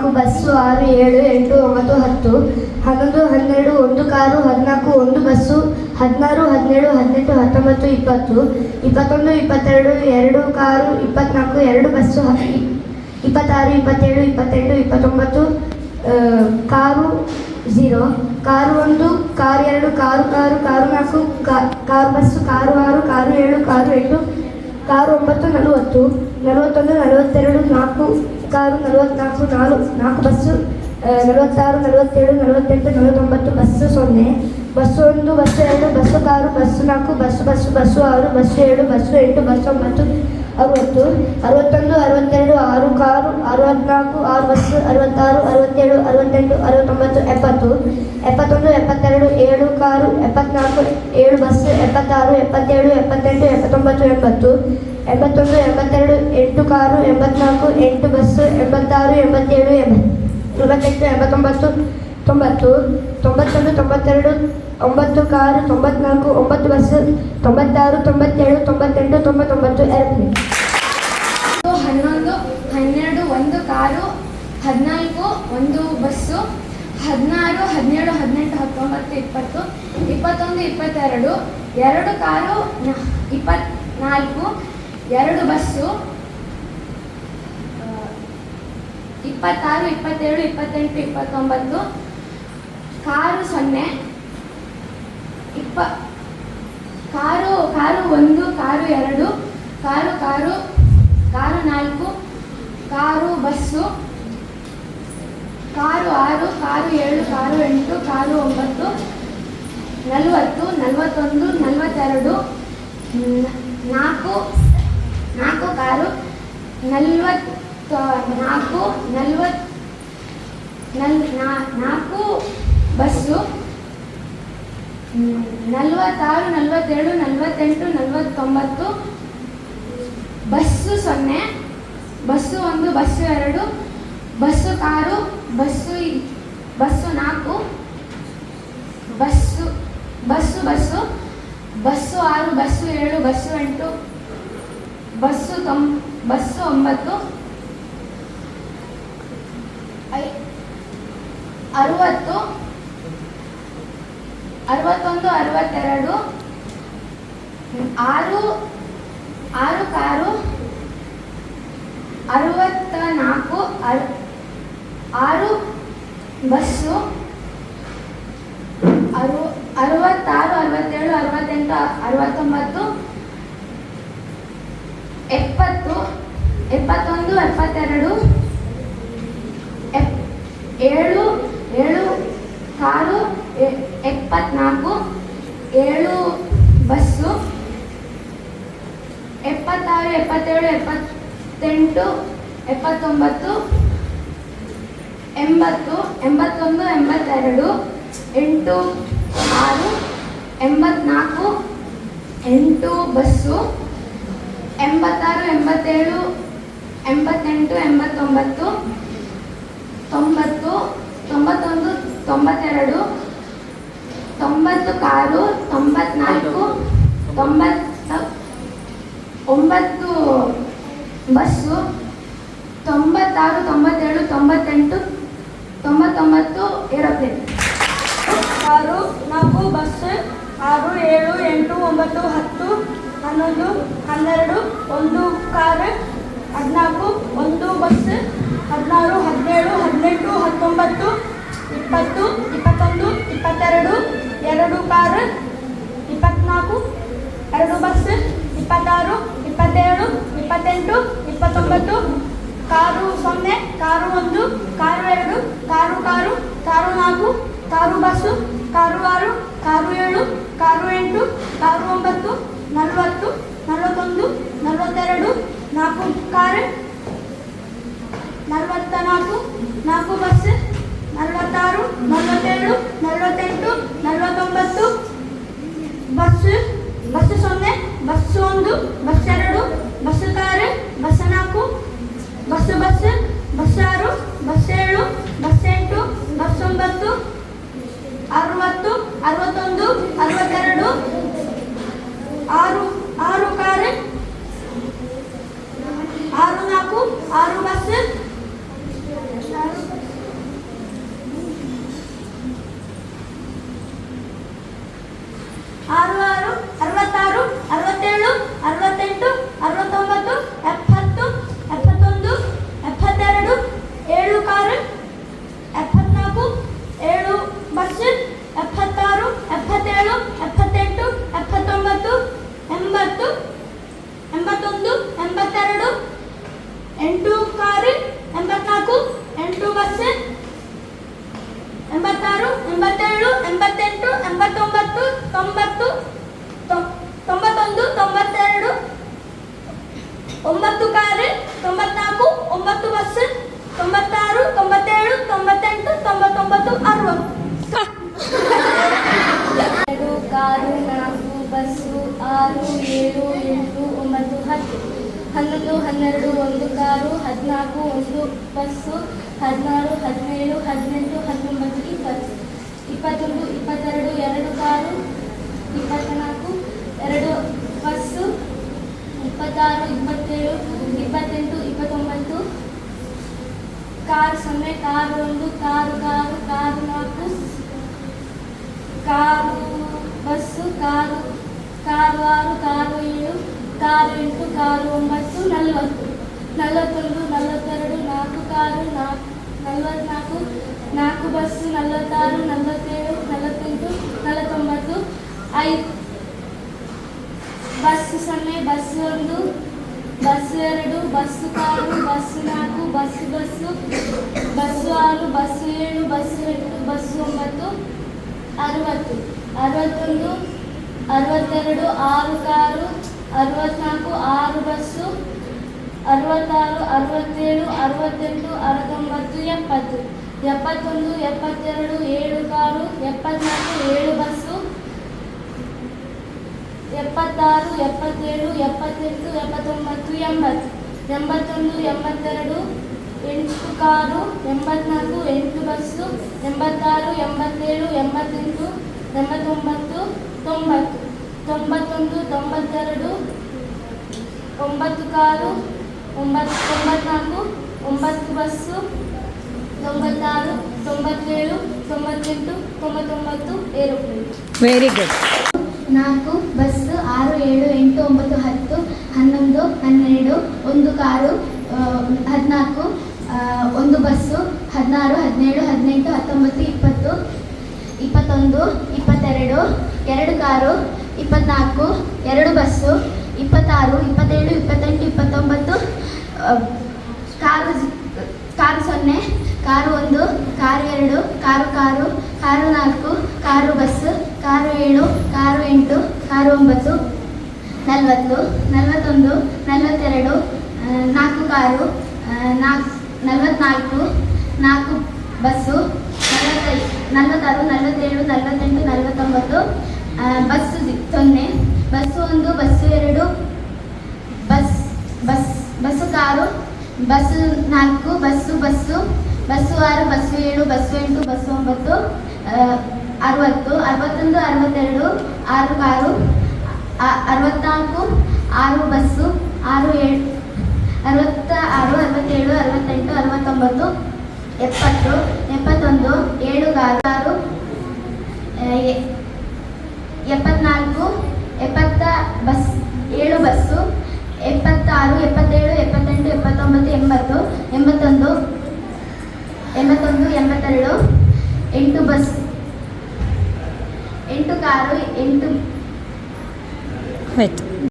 4 bus 6 7 8 9 10 11 12 1 car 14 1 bus 16 17 18 19 20 21 22 2 car 24 2 bus 26 27 28 29 car 0 car 1 car 2 car 4 car bus car 6 car 7 car 8 car 9 40 41 42 4 car 44 4 bus 46 47 48 49 bus 0 bus 1 bus 2 bus car bus 4 bus 6 bus 7 bus 8 bus 9 60 61 62 6 car 64 6 bus 66 67 68 69 70 71 72 7 car 74 7 bus 76 77 78 79 80 81 82 8 car 84 8 bus 86 87 88 89 90 91 92 9 car 94 9 bus 96 97 98 99 airplane. 11 12 1 car 14 1 bus 16 17 18 19 20 21 22 2 car 24 2 bus 26 27 28 29 car 0 car 1 car 2 car 4 car bus car 6 car 7 car 8 car 9 40 41 42 4 car 4 bus 46 47 48 49 bus 0 bus 1 bus 2 bus car bus 4 bus 6 bus 7 bus 8 bus 9 60 61 62 6 car 64 6 bus 66 67 68 69 70 71 72 7 car 74 7 bus 76 77 78 79 80 81 82 8 6 84 8 bus 86 87 88 89 90 91 92 90 car 94 9 bus 96 97 98 99 aeroplane. Car 4 bus 6 7 8 9 10 11 12 1 car 14 1 bus 16 17 18 19 20 21 22 2 car 24 2 bus 26 27 28 29 car 0 car 1 car 2 car 4 car bus car 6 car 7 car 8 car 9 40 41 42 4 car 44 4 bus 46 47 48 49 bus 0 bus 1 bus 2 bus car bus 4 bus 6 bus 7 bus 8 bus 9 60 61 62 6 car 6 4 6 bus 89, 90, 91, 92, 9 car, 94, 9 bus, 96, 97, 98, 99, 60. ಎರಡು car 4 bus 6 7 8 9 10 11 12 1 car 14 1 bus 16 17 18 19 20 21 22 2 car 24 2 bus 26 27 28 29 car 0 car 1 car 4 car bus car 6 car 7 car 8 car 9 40 41 42 4 car 44 4 bus 46 47 48 49 5 bus 0 bus 1 bus 2 bus car bus 4 bus 6 bus 7 bus 8 bus 9 60 61 62 6 car 64 6 bus 66 67 68 69 70 71 72 7 car 74 7 bus 76 77 78 79 80 81 82 8 car 84 8 bus 86 87 88 89 90 91 92 9 car 94 9 bus 96 97 98 99 aeroplane. Very good. 4 bus 6 7 8 9 10 11 12 1 car 14 1 bus 16 17 18 19 20 21 22 2 car 24 2 bus 26 27 28 29 car 0 car 1 car 2 car 4 car bus car 7 car 8 car 9 40 41 42 4 car 44 4 bus 46 47 48 49 bus 0 bus 1 bus 2 bus car bus 4 bus 6 bus 7 bus 8 bus 9 60 61 62 6 car 64 6 bus 6 7 66 67 68 69 70 71 7 car 74 70 bus 7 bus 76 77 78 79 80 81 82 8 bus 8 car 8